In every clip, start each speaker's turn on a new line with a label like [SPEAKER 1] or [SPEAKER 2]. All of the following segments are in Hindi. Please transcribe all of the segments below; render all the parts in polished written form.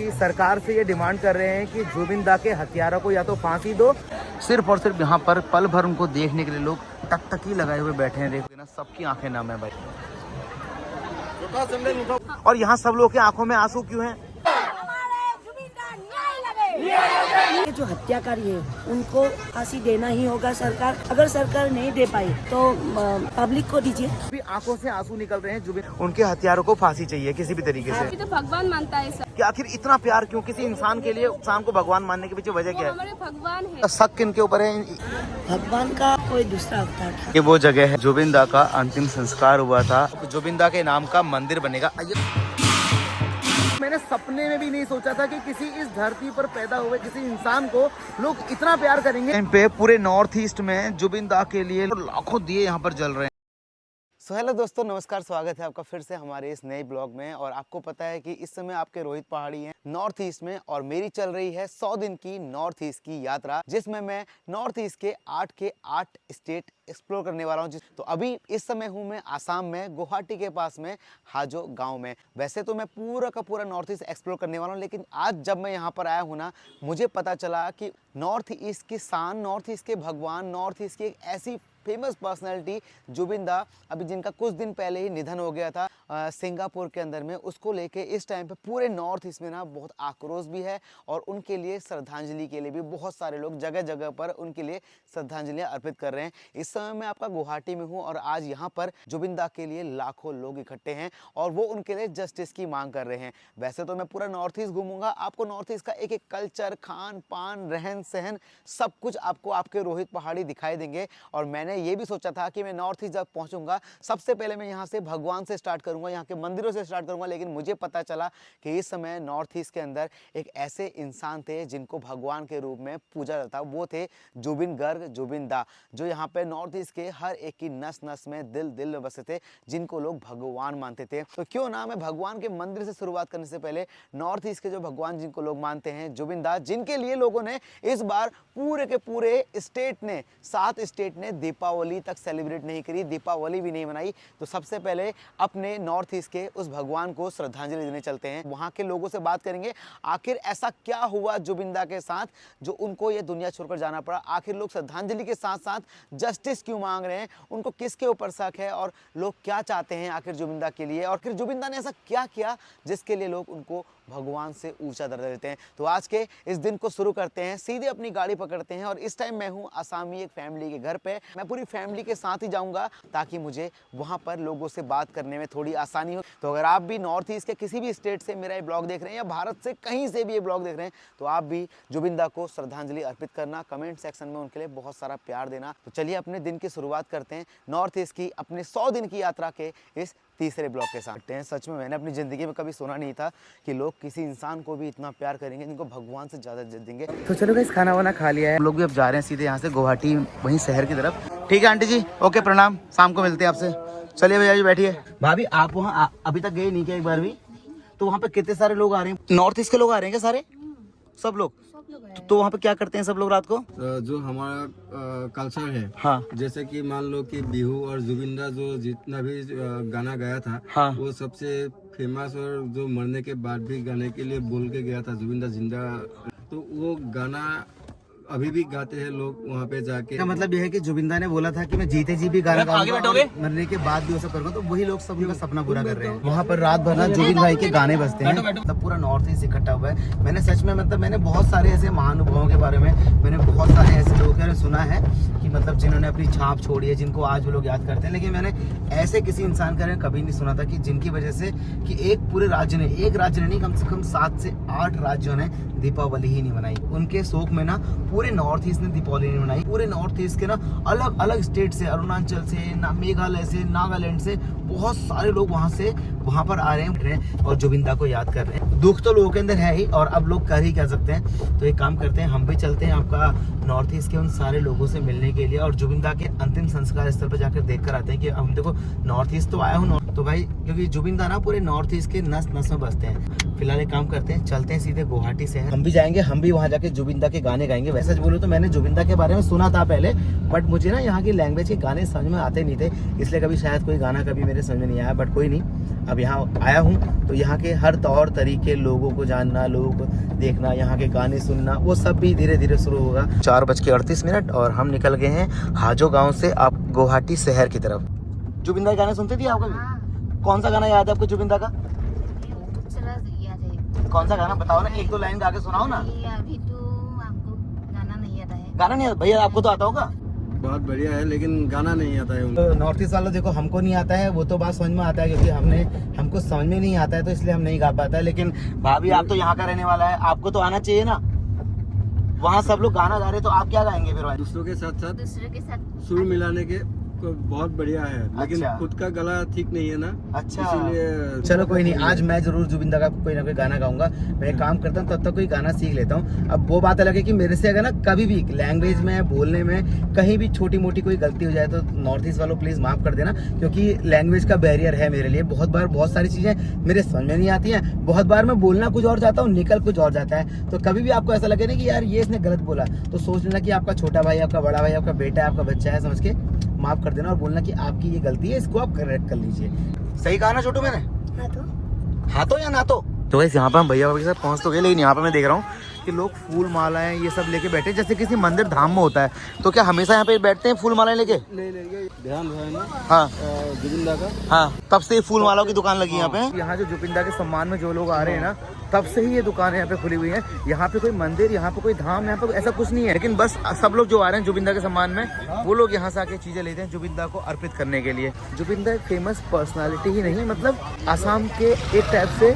[SPEAKER 1] कि सरकार से ये डिमांड कर रहे हैं कि जुबिन दा के हत्यारों को या तो फांसी दो। सिर्फ और सिर्फ यहाँ पर पल भर उनको देखने के लिए लोग टकटकी लगाए हुए बैठे हैं। देखो ना, सबकी आंखें नम है भाई। और यहाँ सब लोग के आंखों में आंसू क्यों हैं?
[SPEAKER 2] ये जो हत्याकारी है उनको फांसी देना ही होगा सरकार। अगर सरकार नहीं दे पाई तो पब्लिक को दीजिए।
[SPEAKER 1] अभी आंखों से आंसू निकल रहे हैं जुबिन। उनके हत्यारों को फांसी चाहिए किसी भी तरीके से।
[SPEAKER 3] तो भगवान मानता है सर
[SPEAKER 1] कि आखिर इतना प्यार क्यों किसी इंसान के लिए? इंसान को भगवान मानने के पीछे वजह क्या है?
[SPEAKER 3] हमारे भगवान है।
[SPEAKER 1] शक किनके ऊपर है?
[SPEAKER 2] भगवान का कोई दूसरा अवतार था।
[SPEAKER 1] ये वो जगह है जुबिन दा का अंतिम संस्कार हुआ था। जुबिन दा के नाम का मंदिर बनेगा। मैंने सपने में भी नहीं सोचा था कि किसी इस धरती पर पैदा हुए किसी इंसान को लोग इतना प्यार करेंगे। पे पूरे नॉर्थ ईस्ट में जुबिन दा के लिए लाखों दिए यहाँ पर जल रहे हैं। सो हेलो दोस्तों, नमस्कार, स्वागत है आपका फिर से हमारे इस नए ब्लॉग में। और आपको पता है कि इस समय आपके रोहित पहाड़ी हैं नॉर्थ ईस्ट में, और मेरी चल रही है 100 दिन की नॉर्थ ईस्ट की यात्रा, जिसमें मैं नॉर्थ ईस्ट के 8 स्टेट एक्सप्लोर करने वाला हूँ। तो अभी इस समय हूँ मैं आसाम में, गुवाहाटी के पास में हाजो गांव में। वैसे तो मैं पूरा का पूरा नॉर्थ ईस्ट एक्सप्लोर करने वाला हूँ, लेकिन आज जब मैं यहाँ पर आया हूँ ना, मुझे पता चला कि नॉर्थ ईस्ट की शान, नॉर्थ ईस्ट के भगवान, नॉर्थ ईस्ट की एक ऐसी फेमस पर्सनैलिटी जुबिन दा, अभी जिनका कुछ दिन पहले ही निधन हो गया था सिंगापुर के अंदर में, उसको लेके इस टाइम पे पूरे नॉर्थ ईस्ट में ना बहुत आक्रोश भी है। और उनके लिए श्रद्धांजलि के लिए भी बहुत सारे लोग जगह जगह पर उनके लिए श्रद्धांजलि अर्पित कर रहे हैं। इस समय मैं आपका गुवाहाटी में हूँ और आज यहाँ पर जुबिन दा के लिए लाखों लोग इकट्ठे हैं और वो उनके लिए जस्टिस की मांग कर रहे हैं। वैसे तो मैं पूरा नॉर्थ ईस्ट घूमूंगा, आपको नॉर्थ ईस्ट का एक एक कल्चर, खान पान, रहन सहन, सब कुछ आपको आपके रोहित पहाड़ी दिखाई देंगे। और मैंने ये भी सोचा था कि मैं नॉर्थ ईस्ट जब पहुंचूंगा सबसे पहले मैं यहाँ से भगवान से स्टार्ट करूंगा, यहाँ के मंदिरों से स्टार्ट करूंगा। लेकिन मुझे पता चला कि इस समय नॉर्थ ईस्ट के अंदर एक ऐसे इंसान थे जिनको भगवान के रूप में पूजा जाता, वो थे जुबिन गर्ग, जुबिन दा, जो यहाँ पे नॉर्थ ईस्ट के हर एक की नस नस में, दिल दिल में बसे थे, जिनको लोग भगवान मानते थे। तो क्यों ना मैं भगवान के मंदिर से शुरुआत करने से पहले नॉर्थ ईस्ट के जो भगवान जिनको लोग मानते हैं, जुबिन दा, जिनके लिए लोगों ने इस बार पूरे के पूरे स्टेट ने, 7 स्टेट ने दीपावली तक सेलिब्रेट नहीं करी, दीपावली भी नहीं मनाई। तो सबसे पहले अपने नॉर्थ ईस्ट के उस भगवान को श्रद्धांजलि देने चलते हैं। वहां के लोगों से बात करेंगे, आखिर ऐसा क्या हुआ जुबिन दा के साथ जो उनको ये दुनिया छोड़कर जाना पड़ा। आखिर लोग श्रद्धांजलि के साथ साथ जस्टिस क्यों मांग रहे हैं, उनको किसके ऊपर शक है और लोग क्या चाहते हैं आखिर जुबिन दा के लिए, और फिर जुबिन दा ने ऐसा क्या किया जिसके लिए लोग उनको भगवान से ऊंचा दर्जा देते हैं। तो आज के इस दिन को शुरू करते हैं, सीधे अपनी गाड़ी पकड़ते हैं। और इस टाइम मैं हूं आसामी एक फैमिली के घर पे। मैं पूरी फैमिली के साथ ही जाऊंगा ताकि मुझे वहां पर लोगों से बात करने में थोड़ी आसानी हो। तो अगर आप भी नॉर्थ ईस्ट के किसी भी स्टेट से मेरा ये ब्लॉग देख रहे हैं या भारत से कहीं से भी ये ब्लॉग देख रहे हैं, तो आप भी जुबिन दा को श्रद्धांजलि अर्पित करना, कमेंट सेक्शन में उनके लिए बहुत सारा प्यार देना। तो चलिए अपने दिन की शुरुआत करते हैं नॉर्थ ईस्ट की अपने 100 दिन की यात्रा के इस तीसरे ब्लॉग के साथ। सच में मैंने अपनी ज़िंदगी में कभी सुना नहीं था कि लोग किसी इंसान को भी इतना प्यार करेंगे, जिनको भगवान से ज़्यादा इज्जत देंगे। तो चलो गाइस, खाना वाना खा लिया है, हम लोग भी अब जा रहे हैं सीधे यहाँ से गुवाहाटी, वहीं शहर की तरफ। ठीक है आंटी जी, ओके, प्रणाम, शाम को मिलते हैं आपसे। चलिए भैया जी बैठिए। भाभी आप वहाँ अभी तक गए नहीं क्या एक बार भी? तो वहाँ पे कितने सारे लोग आ रहे हैं? नॉर्थ ईस्ट के लोग आ रहे हैं क्या सारे? सब लोग? तो वहाँ पे क्या करते हैं सब लोग रात को?
[SPEAKER 4] जो हमारा कल्चर है,
[SPEAKER 1] हाँ,
[SPEAKER 4] जैसे कि मान लो कि बिहू और जुबिन दा जो जितना भी गाना गाया था,
[SPEAKER 1] हाँ,
[SPEAKER 4] वो सबसे फेमस, और जो मरने के बाद भी गाने के लिए बोल के गया था जुबिन दा जिंदा, तो वो गाना अभी भी गाते हैं लोग वहाँ पे जाके।
[SPEAKER 1] का मतलब यह है कि जुबिन दा ने बोला था कि मैं जीते जी भी गाना गाऊंगा, मरने के बाद भी वो सब करूंगा। तो वही लोग सब उनका सपना पूरा कर रहे हैं। वहाँ पर रात भर ना जुबिन भाई के गाने बजते हैं। मतलब पूरा नॉर्थ ईस्ट इकट्ठा हुआ है। मैंने सच में मैंने बहुत सारे ऐसे महानुभावों के बारे में, मैंने बहुत सारे ऐसे लोगों के बारे में सुना है कि मतलब जिन्होंने अपनी छाप छोड़ी है, जिनको आज वो लोग याद करते हैं। लेकिन मैंने ऐसे किसी इंसान के बारे में कभी नहीं सुना था कि जिनकी वजह से कि एक पूरे राज्य ने, एक राज्य ने नहीं, कम से कम 7 से 8 राज्यों ने दीपावली ही नहीं मनाई। उनके शोक में ना पूरे नॉर्थ ईस्ट ने दीपावली नहीं मनाई। पूरे नॉर्थ ईस्ट के ना अलग अलग स्टेट से, अरुणाचल से, मेघालय से, नागालैंड से बहुत सारे लोग वहाँ पर आ रहे हैं और जुबिन दा को याद कर रहे हैं। दुख तो लोगों के अंदर है ही, और अब लोग कर ही क्या सकते हैं। तो एक काम करते हैं, हम भी चलते हैं आपका नॉर्थ ईस्ट के उन सारे लोगों से मिलने के लिए और जुबिन दा के अंतिम संस्कार स्थल पर जाकर देख कर आते हैं कि हम देखो नॉर्थ ईस्ट तो आया हूँ तो भाई, क्योंकि जुबिन दा ना पूरे नॉर्थ ईस्ट के नस नस में बसते हैं। फिलहाल एक काम करते हैं, चलते हैं सीधे गुवाहाटी से। हम भी जाएंगे, हम भी वहाँ जाके जुबिंदा के गाने गाएंगे। वैसे बोलूँ तो मैंने जुबिंदा के बारे में सुना था पहले, बट मुझे ना यहाँ की लैंग्वेज के गाने समझ में आते नहीं थे, इसलिए कभी शायद कोई गाना कभी मेरे समझ में नहीं आया। बट कोई नहीं, अब यहाँ आया हूँ तो यहाँ के हर तौर तरीके, लोगों को जानना, लोगों को देखना, यहाँ के गाने सुनना, वो सब भी धीरे धीरे शुरू होगा। 4:38 और हम निकल गए हैं हाजो गाँव से आप गुवाहाटी शहर की तरफ। जुबिंदा के गाने सुनते थे आप कभी? कौन सा गाना याद है आपको जुबिंदा का? कौन सा गाना बताओ ना, 1-2 लाइन गा के सुनाओ ना।
[SPEAKER 5] अभी तो आपको गाना नहीं आता है।
[SPEAKER 1] गाना नहीं आता भैया, आपको तो आता होगा।
[SPEAKER 4] बहुत बढ़िया है, लेकिन गाना नहीं आता है उनको।
[SPEAKER 1] तो नॉर्थ ईस्ट वालों देखो, हमको नहीं आता है, वो तो बात समझ में आता है क्योंकि हमको समझ में नहीं आता है, तो इसलिए हम नहीं गा पाता है। लेकिन भाभी आप तो यहाँ का रहने वाला है, आपको तो आना चाहिए ना। वहाँ सब लोग गाना गा रहे, तो आप क्या गाएंगे फिर भाई?
[SPEAKER 4] दूसरों के साथ
[SPEAKER 5] दूसरे के साथ
[SPEAKER 4] सुर मिलाने के बहुत बढ़िया है, लेकिन
[SPEAKER 1] अच्छा।
[SPEAKER 4] खुद का गला ठीक नहीं है ना,
[SPEAKER 1] अच्छा,
[SPEAKER 4] इसीलिए।
[SPEAKER 1] चलो कोई नहीं, आज मैं जरूर जुबिंदा का कोई ना कोई गाना गाऊंगा। मैं एक काम करता हूँ, तब तक कोई गाना सीख लेता हूँ। अब वो बात अलग है कि मेरे से अगर ना कभी भी लैंग्वेज में, बोलने में कहीं भी छोटी मोटी कोई गलती हो जाए तो नॉर्थ ईस्ट वालों प्लीज माफ कर देना, क्योंकि लैंग्वेज का बैरियर है मेरे लिए। बहुत बार बहुत सारी चीजें मेरे समझ में नहीं आती हैं, बहुत बार मैं बोलना कुछ और जाता हूँ, निकल कुछ और जाता है। तो कभी भी आपको ऐसा लगे ना कि यार ये इसने गलत बोला, तो सोच लेना कि आपका छोटा भाई, आपका बड़ा भाई, आपका बेटा है, आपका बच्चा है, समझ के माफ कर देना और बोलना कि आपकी ये गलती है, इसको आप करेक्ट कर लीजिए। सही कहा ना छोटू मैंने? हाथों या नातो? तो वैसे यहाँ पर हम भैया के साथ पहुँच तो गए, लेकिन यहाँ पर मैं देख रहा हूँ कि लोग फूल मालाएं ये सब लेके बैठे, जैसे किसी मंदिर धाम में होता है। तो क्या हमेशा यहाँ पे बैठते हैं फूल मालाएं लेके?
[SPEAKER 4] नहीं, ध्यान रहे ना।
[SPEAKER 1] हाँ
[SPEAKER 4] जुबिंदा का।
[SPEAKER 1] हाँ, तब से फूल मालाओं की दुकान लगी यहाँ पे। यहाँ जो जुबिंदा के सम्मान में जो लोग आ रहे हैं ना, तब से ही ये दुकान यहाँ पे खुली हुई है। यहाँ पे कोई मंदिर, यहाँ पे कोई धाम, यहाँ पे ऐसा कुछ नहीं है, लेकिन बस सब लोग जो आ रहे हैं जुबिंदा के सम्मान में, वो लोग यहाँ से आके चीजें लेते हैं जुबिंदा को अर्पित करने के लिए। जुबिंदा एक फेमस पर्सनालिटी ही नहीं, मतलब आसाम के एक टाइप से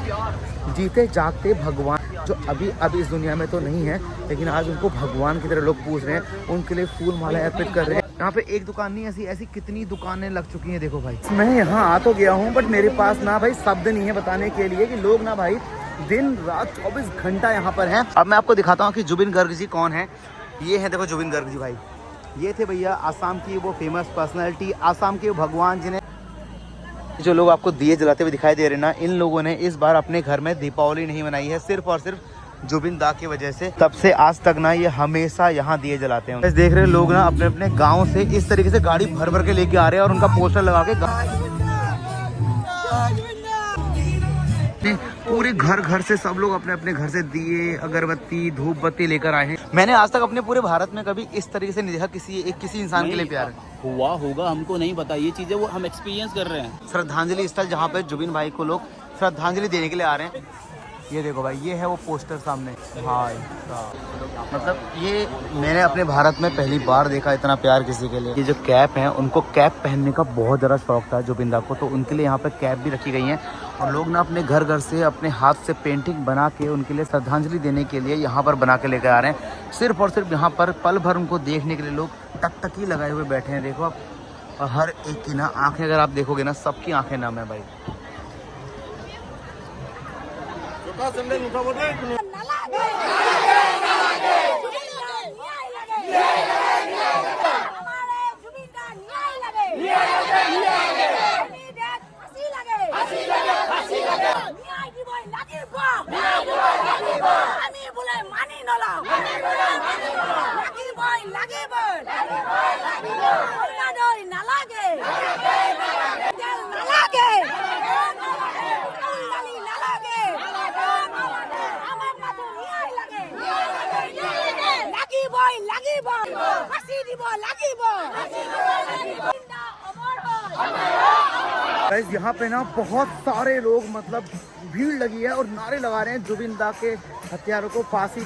[SPEAKER 1] जीते जागते भगवान, जो अभी इस दुनिया में तो नहीं है, लेकिन आज उनको भगवान की तरह लोग पूछ रहे हैं, उनके लिए फूल माला अर्पित कर रहे हैं। यहाँ पे एक दुकान नहीं, ऐसी कितनी दुकानें लग चुकी हैं। देखो भाई, मैं यहाँ आ तो गया हूँ, बट मेरे पास ना भाई शब्द नहीं है बताने के लिए कि लोग ना भाई दिन रात 24 घंटा यहाँ पर हैं। अब मैं आपको दिखाता हूँ कि जुबिन गर्ग जी कौन है। ये है देखो जुबिन गर्ग जी भाई, ये थे भैया आसाम की वो फेमस पर्सनैलिटी, आसाम के भगवान जिन्हें जो लोग आपको दिए जलाते हुए दिखाई दे रहे ना, इन लोगों ने इस बार अपने घर में दीपावली नहीं मनाई है, सिर्फ और सिर्फ जुबिन दा की वजह से। तब से आज तक ना ये हमेशा यहाँ दिए जलाते हैं। देख रहे हैं लोग ना अपने अपने गांव से इस तरीके से गाड़ी भर भर के लेके आ रहे हैं और उनका पोस्टर लगा के पूरे घर से सब लोग अपने अपने घर से दिए, अगरबत्ती, धूप बत्ती लेकर आए हैं। मैंने आज तक अपने पूरे भारत में कभी इस तरीके से नहीं देखा किसी इंसान के लिए प्यार
[SPEAKER 6] हुआ होगा, हमको नहीं पता। ये चीजें वो हम एक्सपीरियंस कर रहे हैं।
[SPEAKER 1] श्रद्धांजलि स्थल जहाँ पे जुबिन भाई को लोग श्रद्धांजलि देने के लिए आ रहे हैं। ये देखो भाई, ये है वो पोस्टर सामने भाई, मतलब ये मैंने अपने भारत में पहली बार देखा इतना प्यार किसी के लिए। ये जो कैप है, उनको कैप पहनने का बहुत ज़्यादा शौक था जुबिंदा को, तो उनके लिए यहाँ पे कैप भी रखी गई हैं। और लोग ना अपने घर से अपने हाथ से पेंटिंग बना के उनके लिए श्रद्धांजलि देने के लिए यहाँ पर बना के लेकर आ रहे हैं। सिर्फ और सिर्फ यहाँ पर पल भर उनको देखने के लिए लोग टकटकी लगाए हुए बैठे हैं। देखो आप, और हर एक की ना आँखें अगर आप देखोगे ना, सबकी आँखें नम है भाई। गाइस यहाँ पे ना बहुत सारे लोग, मतलब भीड़ लगी है और नारे लगा रहे हैं जुबिंदा के हत्यारों को फांसी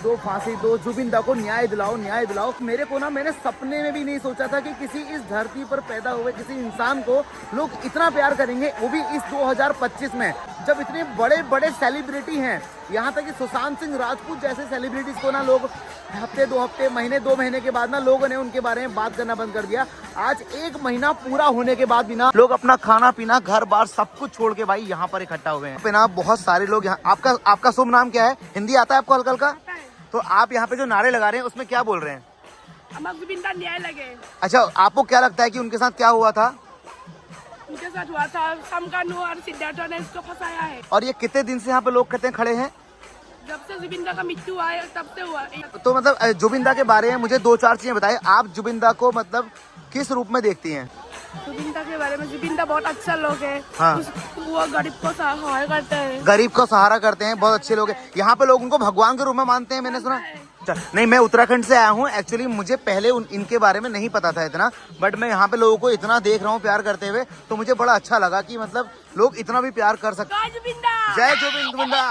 [SPEAKER 1] दो, जुबिंदा को न्याय दिलाओ। मेरे को ना, मैंने सपने में भी नहीं सोचा था कि किसी इस धरती पर पैदा हुए किसी इंसान को लोग इतना प्यार करेंगे, वो भी इस 2025 में, जब इतने बड़े बड़े सेलिब्रिटी हैं। यहाँ तक कि सुशांत सिंह राजपूत जैसे सेलिब्रिटीज को ना लोग हफ्ते 2 हफ्ते, महीने 2 महीने के बाद ना लोगों ने उनके बारे में बात करना बंद कर दिया। आज 1 महीना पूरा होने के बाद भी ना लोग अपना खाना पीना, घर बार सब कुछ छोड़ के भाई यहाँ पर इकट्ठा हुए हैं। यहाँ पे ना बहुत सारे लोग यहाँ, आपका शुभ नाम क्या है? हिंदी आता है आपको हल्का हल्का? तो आप यहाँ पे जो नारे लगा रहे हैं उसमें क्या बोल रहे हैं?
[SPEAKER 7] जुबिंदा न्याय लगे।
[SPEAKER 1] अच्छा, आपको क्या लगता है कि उनके साथ क्या हुआ था?
[SPEAKER 7] उनके साथ हुआ था। समकानू और सिद्धार्थ ने इसको फंसाया है।
[SPEAKER 1] और ये कितने दिन से यहाँ पे लोग कहते हैं खड़े हैं?
[SPEAKER 7] जब से जुबिंदा का मृत्यु हुआ है तब से हुआ है।
[SPEAKER 1] तो मतलब जुबिंदा के बारे में मुझे 2-4 चीजें बताइए। आप जुबिंदा को मतलब किस रूप में देखती हैं?
[SPEAKER 7] जुबिंदा के बारे में, जुबिंदा बहुत अच्छा लोग है।
[SPEAKER 1] हाँ।
[SPEAKER 7] वो गरीब को सहाय करते हैं।
[SPEAKER 1] गरीब को सहारा करते हैं, बहुत अच्छे लोग हैं। यहाँ पे लोग उनको भगवान के रूप में मानते हैं, मैंने सुना। नहीं, मैं उत्तराखंड से आया हूँ एक्चुअली, मुझे पहले इनके बारे में नहीं पता था इतना, बट मैं यहाँ पे लोगों को इतना देख रहा हूँ प्यार करते हुए, तो मुझे बड़ा अच्छा लगा कि मतलब लोग इतना भी प्यार कर सकते हैं। जय जुबिंदा।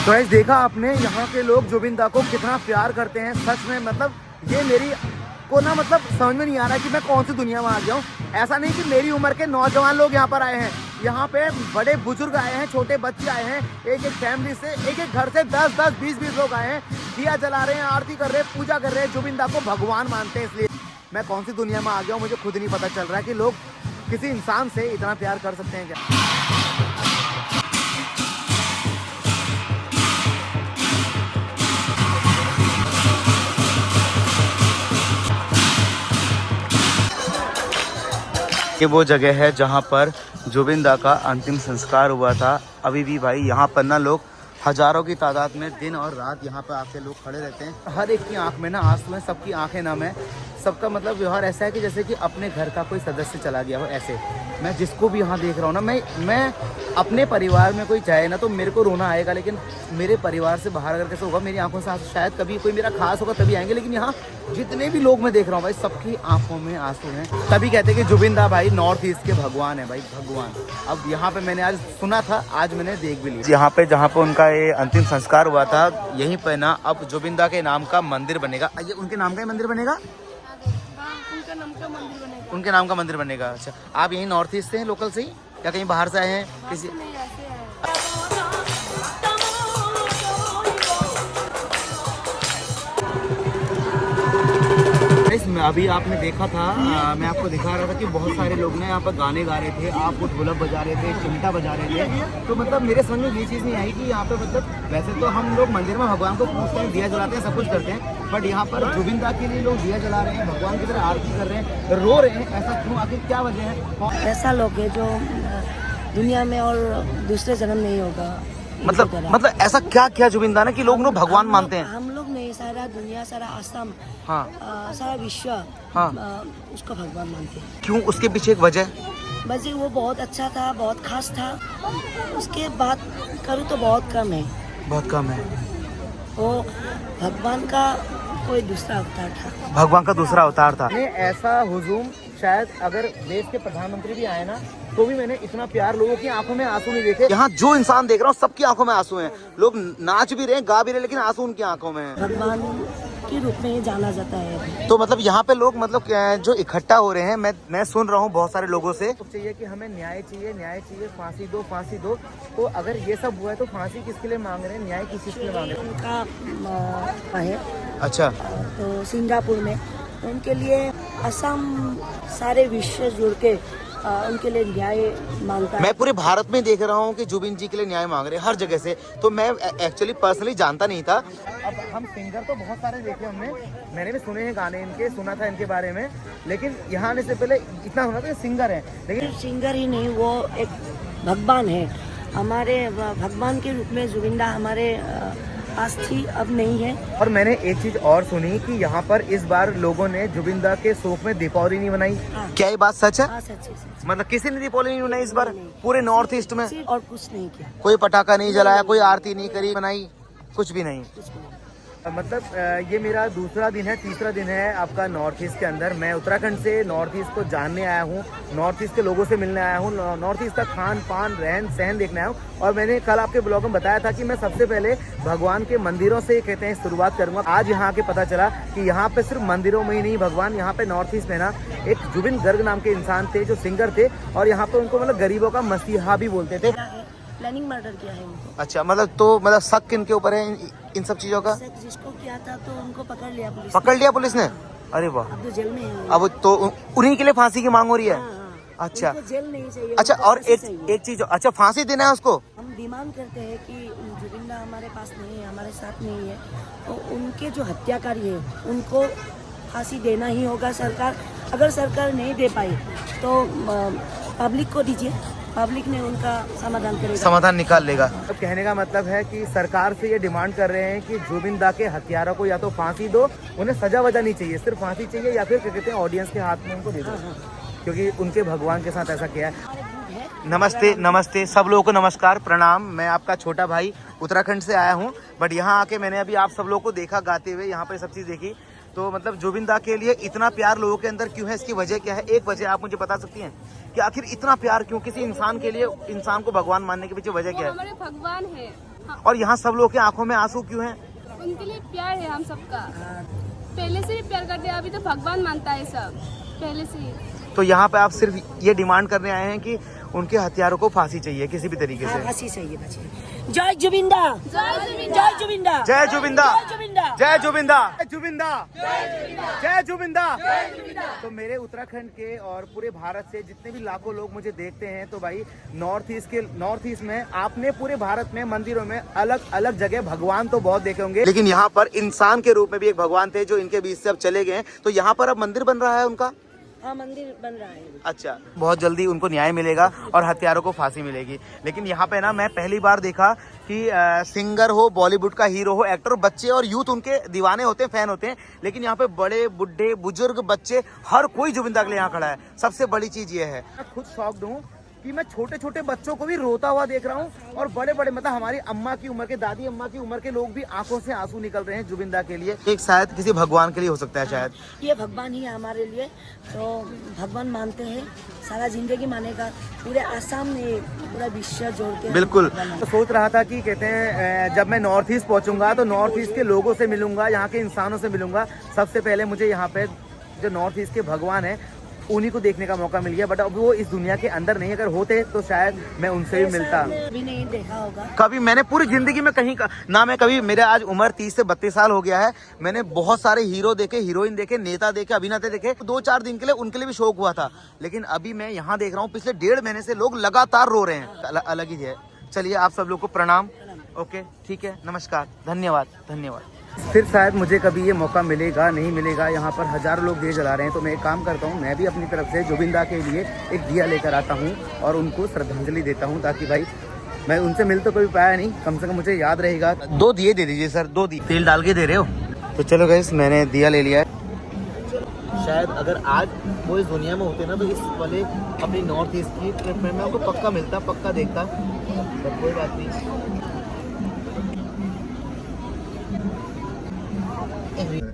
[SPEAKER 1] तो ऐसे देखा आपने यहाँ के लोग जुबिंदा को कितना प्यार करते हैं। सच में मतलब ये मेरी को ना मतलब समझ में नहीं आ रहा कि मैं कौन सी दुनिया में आ गया हूँ। ऐसा नहीं कि मेरी उम्र के नौजवान लोग यहाँ पर आए हैं, यहाँ पे बड़े बुजुर्ग आए हैं, छोटे बच्चे आए हैं, एक एक फैमिली से, एक एक घर से 10-10, 20-20 लोग आए हैं, दिया जला रहे हैं, आरती कर रहे हैं, पूजा कर रहे हैं। जुबिंदा को भगवान मानते हैं। इसलिए मैं कौन सी दुनिया में आ गया हूँ मुझे खुद नहीं पता चल रहा है कि लोग किसी इंसान से इतना प्यार कर सकते हैं क्या। ये वो जगह है जहाँ पर जुबिंदा का अंतिम संस्कार हुआ था। अभी भी भाई यहाँ पर ना लोग हजारों की तादाद में दिन और रात यहाँ पर आके लोग खड़े रहते हैं। हर एक की आंख में ना आंसू है, सबकी आंखें नम है। सबका मतलब व्यवहार ऐसा है कि जैसे कि अपने घर का कोई सदस्य चला गया हो। ऐसे मैं जिसको भी यहाँ देख रहा हूँ ना, मैं अपने परिवार में कोई चाहे ना तो मेरे को रोना आएगा, लेकिन मेरे परिवार से बाहर अगर कैसे होगा, मेरी आंखों से आंसू शायद कभी कोई मेरा खास होगा तभी आएंगे। लेकिन यहाँ जितने भी लोग मैं देख रहा हूँ भाई, सबकी आंखों में आंसू हैं। तभी कहते हैं कि जुबिंदा भाई नॉर्थ ईस्ट के भगवान है भाई, भगवान। अब यहाँ पे मैंने आज सुना था, आज मैंने देख भी लिया। यहाँ पे जहाँ पे उनका ये अंतिम संस्कार हुआ था, यहीं पे ना अब जुबिंदा के नाम का मंदिर बनेगा। ये उनके नाम का मंदिर बनेगा?
[SPEAKER 7] उनका नाम का मंदिर बनेगा।
[SPEAKER 1] उनके नाम का मंदिर बनेगा। अच्छा, आप यहीं नॉर्थ ईस्ट से हैं, लोकल से ही, या कहीं बाहर से आए हैं किसी?
[SPEAKER 7] नहीं, ऐसे है।
[SPEAKER 1] अभी आपने देखा था, मैं आपको दिखा रहा था कि बहुत सारे लोग ने यहाँ पर गाने गा रहे थे, आप वो ढोलक बजा रहे थे, चिमटा बजा रहे थे। तो मतलब मेरे समझ में ये चीज़ नहीं आई कि यहाँ पे मतलब वैसे तो हम लोग मंदिर में भगवान को पूजते हैं, दिया जलाते हैं, सब कुछ करते हैं, बट यहाँ पर जुबिंदा के लिए लोग दिया जला रहे हैं, भगवान की तरह आरती कर रहे हैं, रो रहे हैं। ऐसा क्यों, आखिर क्या वजह है?
[SPEAKER 2] ऐसा लोग है जो दुनिया में और दूसरे जन्म नहीं होगा।
[SPEAKER 1] मतलब ऐसा क्या किया जुबिंदा ने कि लोग उन्हें भगवान मानते हैं?
[SPEAKER 2] हम लोग नहीं, सारा दुनिया, सारा आसाम,
[SPEAKER 1] हाँ,
[SPEAKER 2] सारा विश्व,
[SPEAKER 1] हाँ,
[SPEAKER 2] उसको भगवान मानते हैं।
[SPEAKER 1] क्यों? उसके पीछे एक वजह?
[SPEAKER 2] वजह वो बहुत अच्छा था, बहुत खास था। उसके बात करूँ तो बहुत कम है,
[SPEAKER 1] बहुत कम है।
[SPEAKER 2] वो भगवान का कोई दूसरा अवतार था।
[SPEAKER 1] भगवान का दूसरा अवतार था। ऐसा हुजूम शायद अगर देश के प्रधानमंत्री भी आए ना तो भी मैंने इतना प्यार लोगों की आंखों में आंसू नहीं देखे। यहाँ जो इंसान देख रहा हूँ सबकी आंखों में आंसू हैं। लोग नाच भी रहे हैं, गा भी रहे हैं, लेकिन आंसू उनकी आंखों में है।
[SPEAKER 2] भगवान के रूप में ये जाना जाता है।
[SPEAKER 1] तो मतलब यहाँ पे लोग मतलब जो इकट्ठा हो रहे हैं, मैं सुन रहा हूँ बहुत सारे लोगो से चाहिए कि हमें न्याय चाहिए, न्याय चाहिए, फांसी दो, फांसी दो। तो अगर ये सब हुआ है तो फांसी किसके लिए मांग रहे हैं, न्याय किस के लिए मांग रहे हैं?
[SPEAKER 2] उनका है।
[SPEAKER 1] अच्छा,
[SPEAKER 2] तो सिंगापुर में उनके लिए असम सारे विश्व जुड़ के उनके लिए न्याय मांगता है।
[SPEAKER 1] मैं पूरे भारत में देख रहा हूँ कि जुबिन जी के लिए न्याय मांग रहे हैं हर जगह से। तो मैं एक्चुअली पर्सनली जानता नहीं था। अब हम सिंगर तो बहुत सारे देखे हमने, मैंने भी सुने हैं गाने इनके, सुना था इनके बारे में, लेकिन यहाँ आने से पहले इतना सुना था सिंगर है। लेकिन
[SPEAKER 2] सिंगर ही नहीं, वो एक भगवान है। हमारे भगवान के रूप में जुबिंदा हमारे पास थी, अब नहीं है।
[SPEAKER 1] और मैंने एक चीज और सुनी कि यहाँ पर इस बार लोगों ने जुबिंदा के शोक में दीपावली नहीं मनाई।
[SPEAKER 2] हाँ।
[SPEAKER 1] क्या ये बात सच है?
[SPEAKER 2] हाँ, सच है, सच।
[SPEAKER 1] मतलब किसी ने दीपावली नहीं मनाई इस बार पूरे नॉर्थ ईस्ट में?
[SPEAKER 2] और कुछ नहीं किया,
[SPEAKER 1] कोई पटाखा नहीं जलाया, कोई आरती नहीं करी, मनाई, कुछ भी नहीं।
[SPEAKER 2] कुछ भी नहीं।
[SPEAKER 1] मतलब ये मेरा दूसरा दिन है, तीसरा दिन है आपका नॉर्थ ईस्ट के अंदर। मैं उत्तराखंड से नॉर्थ ईस्ट को जानने आया हूँ, नॉर्थ ईस्ट के लोगों से मिलने आया हूँ, नॉर्थ ईस्ट का खान पान, रहन सहन देखने आया हूँ। और मैंने कल आपके ब्लॉग में बताया था कि मैं सबसे पहले भगवान के मंदिरों से कहते हैं शुरुआत करूँगा। आज यहाँ के पता चला कि यहाँ पे सिर्फ मंदिरों में ही नहीं भगवान, यहाँ पे नॉर्थ ईस्ट में ना एक जुबिन गर्ग नाम के इंसान थे जो सिंगर थे, और यहाँ पे उनको मतलब गरीबों का मसीहा भी बोलते थे।
[SPEAKER 2] प्लानिंग मर्डर किया है उनको।
[SPEAKER 1] अच्छा, मतलब तो मतलब शक किनके ऊपर है इन सब चीजों का?
[SPEAKER 2] जिसको किया था तो उनको पकड़ लिया पुलिस।
[SPEAKER 1] पकड़ लिया पुलिस ने? अरे वाह।
[SPEAKER 2] अब तो जेल में है।
[SPEAKER 1] अब तो उन्हीं के लिए फांसी की मांग हो रही है?
[SPEAKER 2] हाँ।
[SPEAKER 1] अच्छा,
[SPEAKER 2] उनको जेल नहीं चाहिए।
[SPEAKER 1] अच्छा, और एक चीज, अच्छा फांसी देना है उसको?
[SPEAKER 2] हम डिमांड करते हैं कि जुबिंदा हमारे पास नहीं है, हमारे साथ नहीं है, तो उनके जो हत्याकारी है उनको फांसी देना ही होगा सरकार। अगर सरकार नहीं दे पाई तो पब्लिक को दीजिए, पब्लिक ने उनका समाधान करेगा।
[SPEAKER 1] समाधान निकाल लेगा। तो कहने का मतलब है कि सरकार से ये डिमांड कर रहे हैं कि जुबिन दा के हत्यारों को या तो फांसी दो, उन्हें सजा वजह नहीं चाहिए, सिर्फ फांसी चाहिए, या फिर क्या कहते हैं ऑडियंस के हाथ में उनको दे दो, क्योंकि उनके भगवान के साथ ऐसा किया है। नमस्ते, नमस्ते सब लोगों को, नमस्कार, प्रणाम। मैं आपका छोटा भाई उत्तराखंड से आया हूँ, बट यहाँ आके मैंने अभी आप सब लोगों को देखा गाते हुए, यहाँ पे सब चीज़ देखी। तो मतलब जुबिन दा के लिए इतना प्यार लोगों के अंदर क्यों है, इसकी वजह क्या है? एक वजह आप मुझे बता सकती हैं कि आखिर इतना प्यार क्यों किसी इंसान के लिए, इंसान को भगवान मानने के पीछे वजह क्या है?
[SPEAKER 3] हमारे भगवान है। हाँ,
[SPEAKER 1] और यहाँ सब लोगों की आंखों में आंसू क्यों हैं?
[SPEAKER 3] उनके लिए प्यार है हम सबका, पहले से भी प्यार करते हैं, अभी तो भगवान मानता है सब पहले से ही।
[SPEAKER 1] तो यहाँ पे आप सिर्फ ये डिमांड करने आए हैं कि उनके हत्यारों को फांसी चाहिए किसी भी तरीके से?
[SPEAKER 2] फांसी चाहिए, बच्चे। जय जुबिंदा, जय जुबिंदा,
[SPEAKER 1] जय जुबिंदा,
[SPEAKER 2] जय जुबिंदा,
[SPEAKER 1] जय जुबिंदा, जय जुबिंदा, जय जुबिंदा। तो मेरे उत्तराखंड के और पूरे भारत से जितने भी लाखों लोग मुझे देखते हैं, तो भाई नॉर्थ ईस्ट में आपने पूरे भारत में मंदिरों में अलग अलग जगह भगवान तो बहुत देखे होंगे, लेकिन यहाँ पर इंसान के रूप में भी एक भगवान थे जो इनके बीच से अब चले गए। तो यहाँ पर अब मंदिर बन रहा है उनका।
[SPEAKER 2] हाँ, मंदिर बन रहा है।
[SPEAKER 1] अच्छा, बहुत जल्दी उनको न्याय मिलेगा और हत्यारों को फांसी मिलेगी। लेकिन यहाँ पे ना मैं पहली बार देखा कि सिंगर हो, बॉलीवुड का हीरो हो, एक्टर, बच्चे और यूथ उनके दीवाने होते हैं, फैन होते हैं, लेकिन यहाँ पे बड़े, बुढ़े, बुजुर्ग, बच्चे, हर कोई जुबिन दा के लिए यहाँ खड़ा है। सबसे बड़ी चीज ये है, मैं खुद शॉक्ड हूँ कि मैं छोटे छोटे बच्चों को भी रोता हुआ देख रहा हूँ, और बड़े बड़े मतलब हमारी अम्मा की उम्र के, दादी अम्मा की उम्र के लोग भी आंखों से आंसू निकल रहे हैं जुबिन दा के लिए। एक शायद किसी भगवान के लिए हो सकता है, शायद
[SPEAKER 2] ये भगवान ही है हमारे लिए, तो भगवान मानते हैं, सारा जिंदगी मानेगा, पूरे आसाम में पूरा विश्व जोड़ के।
[SPEAKER 1] बिल्कुल। तो सोच रहा था कि कहते हैं जब मैं नॉर्थ ईस्ट पहुंचूंगा तो नॉर्थ ईस्ट के लोगों से मिलूंगा, यहाँ के इंसानों से मिलूंगा। सबसे पहले मुझे यहाँ पे जो नॉर्थ ईस्ट के भगवान है उन्हीं को देखने का मौका मिल गया, बट अब वो इस दुनिया के अंदर नहीं, अगर होते तो शायद मैं उनसे भी मिलता।
[SPEAKER 2] भी नहीं देखा होगा
[SPEAKER 1] कभी मैंने पूरी जिंदगी में कहीं ना, मैं कभी, मेरे आज उम्र 30 से 32 साल हो गया है, मैंने बहुत सारे हीरो देखे, हीरोइन देखे, नेता देखे, अभिनेता देखे, 2-4 दिन के लिए उनके लिए भी शौक हुआ था। लेकिन अभी मैं यहाँ देख रहा हूँ पिछले 1.5 महीने से लोग लगातार रो रहे हैं। अलग ही है। चलिए आप सब लोग को प्रणाम। ओके, ठीक है, नमस्कार, धन्यवाद, धन्यवाद। फिर शायद मुझे कभी ये मौका मिलेगा, नहीं मिलेगा। यहाँ पर हजारों लोग दिए जला रहे हैं, तो मैं एक काम करता हूँ, मैं भी अपनी तरफ से जुबिन दा के लिए एक दिया लेकर आता हूँ और उनको श्रद्धांजलि देता हूँ, ताकि भाई मैं उनसे मिल तो कोई पाया नहीं, कम से कम मुझे याद रहेगा। 2 दिए दे दीजिए सर, 2 दिए। तेल डाल के दे रहे हो? तो चलो गाइस, मैंने दिया ले लिया है। शायद अगर आज वो इस दुनिया में होते ना, तो इस वाले अपनी नॉर्थ ईस्ट की ट्रिप में मैं आपको पक्का मिलता, पक्का देखता, पर कोई बात नहीं।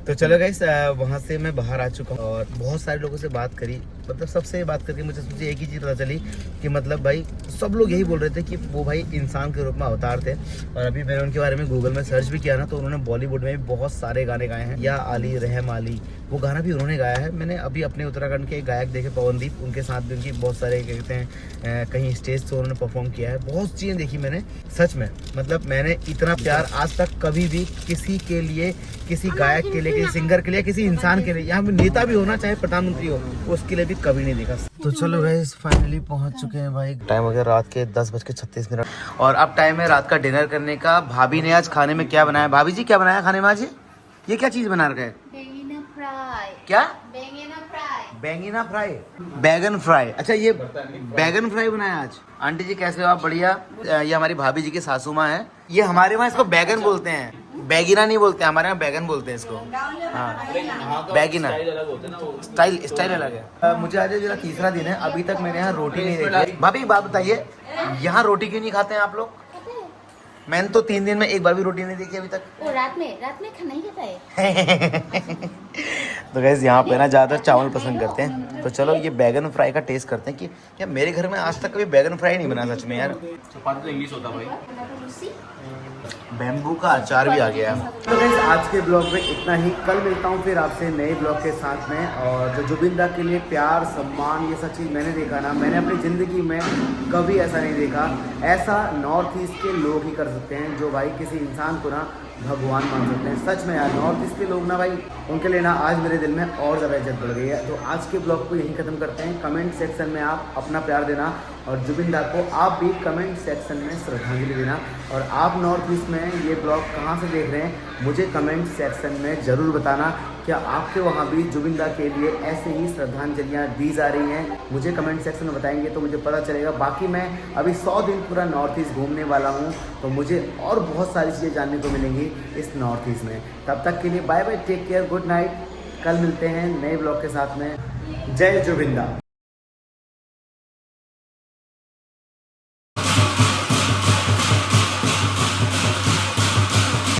[SPEAKER 1] तो चलो गाइस, वहाँ से मैं बाहर आ चुका हूँ और बहुत सारे लोगों से बात करी, मतलब सबसे बात करके मुझे एक ही चीज़ पता चली कि मतलब भाई सब लोग यही बोल रहे थे कि वो भाई इंसान के रूप में अवतार थे। और अभी मैंने उनके बारे में गूगल में सर्च भी किया ना, तो उन्होंने बॉलीवुड में भी बहुत सारे गाने गाए हैं। या अली रहम अली, वो गाना भी उन्होंने गाया है। मैंने अभी अपने उत्तराखंड के गायक देखे, पवनदीप, उनके साथ भी उनकी बहुत सारे कहते हैं कहीं स्टेज से उन्होंने परफॉर्म किया है। बहुत चीज़ें देखी मैंने, सच में मतलब मैंने इतना प्यार आज तक कभी भी किसी के लिए, किसी गायक के लिए, किसी सिंगर के लिए, किसी इंसान के लिए, यहाँ पे नेता भी होना चाहे प्रधानमंत्री हो, उसके लिए भी कभी नहीं देखा। तो चलो गाइस, फाइनली पहुंच चुके हैं भाई। टाइम हो गया रात के 10:36 और अब टाइम है रात का डिनर करने का। भाभी ने आज खाने में क्या बनाया? भाभी जी क्या बनाया खाने में आज? ये क्या चीज बना रखा है?
[SPEAKER 5] बैंगन फ्राई।
[SPEAKER 1] क्या?
[SPEAKER 5] बैंगन फ्राई।
[SPEAKER 1] बैंगन फ्राई, बैगन फ्राई। अच्छा, ये बैगन फ्राई बनाया आज। आंटी जी कैसे हो आप? बढ़िया। ये हमारी भाभी जी की सासू माँ है। ये हमारे वहाँ इसको बैगन बोलते हैं, बैगिना नहीं बोलते, हमारे यहाँ बैगन बोलते हैं इसको। हाँ, बैगिना। स्टाइल अलग है। मुझे आज मेरा 3रा दिन है, अभी तक मैंने यहाँ रोटी नहीं देखी। भाभी एक बात बताइए, यहाँ रोटी क्यों नहीं खाते हैं आप लोग? मैंने तो 3 दिन में एक बार भी रोटी नहीं देखी अभी तक।
[SPEAKER 5] वो रात में खाना ही खाता है।
[SPEAKER 1] तो गैस यहाँ पे ना ज़्यादातर चावल पसंद करते हैं। तो चलो ये बैगन फ्राई का टेस्ट करते हैं कि यार मेरे घर में आज तक कभी बैगन फ्राई नहीं बना सच में यार।
[SPEAKER 6] चपाती तो इंग्लिश होता भाई।
[SPEAKER 1] बैम्बू का अचार भी आ गया है। तो गाइस आज के ब्लॉग में इतना ही। कल मिलता हूँ फिर आपसे नए ब्लॉग के साथ में। और जो जुबिन दा के लिए प्यार, सम्मान, ये सब चीज़ मैंने देखा ना, मैंने अपनी ज़िंदगी में कभी ऐसा नहीं देखा। ऐसा नॉर्थ ईस्ट के लोग ही कर सकते हैं, जो भाई किसी इंसान को ना भगवान मान सकते हैं। सच में यार नॉर्थ ईस्ट के लोग ना भाई, उनके लिए ना आज मेरे दिल में और ज़्यादा इज्जत बढ़ गई है। तो आज के ब्लॉग को यहीं ख़त्म करते हैं। कमेंट सेक्शन में आप अपना प्यार देना और जुबिन दा को आप भी कमेंट सेक्शन में श्रद्धांजलि देना। और आप नॉर्थ ईस्ट में ये ब्लॉग कहाँ से देख रहे हैं मुझे कमेंट सेक्शन में ज़रूर बताना। क्या आपके वहाँ भी जुबिन दा के लिए ऐसे ही श्रद्धांजलियाँ दी जा रही हैं? मुझे कमेंट सेक्शन में बताएंगे तो मुझे पता चलेगा। बाकी मैं अभी 100 दिन पूरा नॉर्थ ईस्ट घूमने वाला हूँ, तो मुझे और बहुत सारी चीज़ें जानने को मिलेंगी इस नॉर्थ ईस्ट में। तब तक के लिए bye bye, take care, good night. कल मिलते हैं नए ब्लॉग के साथ में। जय जुबिन दा।